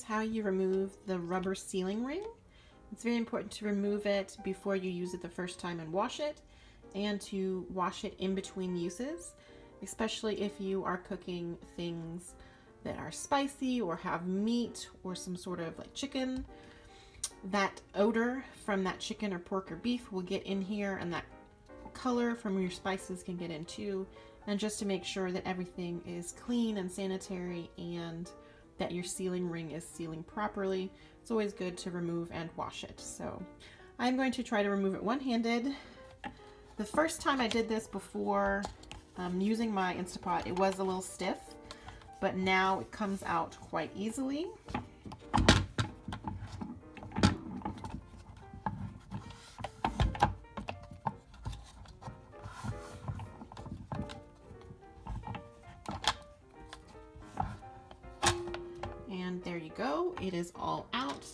how you remove the rubber sealing ring. It's very important to remove it before you use it the first time and wash it, and to wash it in between uses, especially if you are cooking things that are spicy or have meat or some sort of like chicken. That odor from that chicken or pork or beef will get in here, and that color from your spices can get in too. And just to make sure that everything is clean and sanitary and that your sealing ring is sealing properly, it's always good to remove and wash it. So I'm going to try to remove it one-handed. The first time I did this before using my InstaPot, it was a little stiff, but now it comes out quite easily. And there you go, it is all out,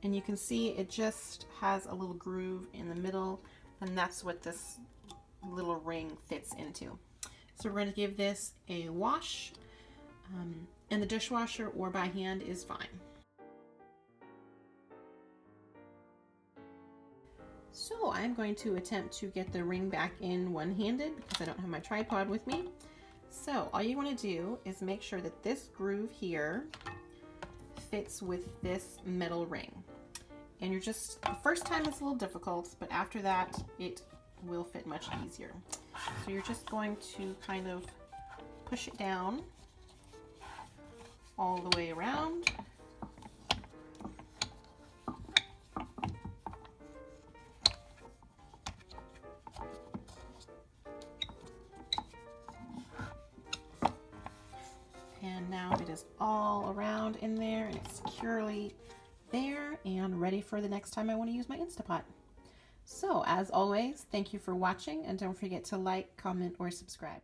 and you can see it just has a little groove in the middle, and that's what this little ring fits into. So we're going to give this a wash, in the dishwasher or by hand is fine. So I'm going to attempt to get the ring back in one-handed because I don't have my tripod with me. So all you want to do is make sure that this groove here fits with this metal ring. And you're just, the first time it's a little difficult, but after that it will fit much easier. So you're just going to kind of push it down all the way around. And now it is all around in there, and it's securely there and ready for the next time I want to use my InstaPot. So as always, thank you for watching, and don't forget to like, comment, or subscribe.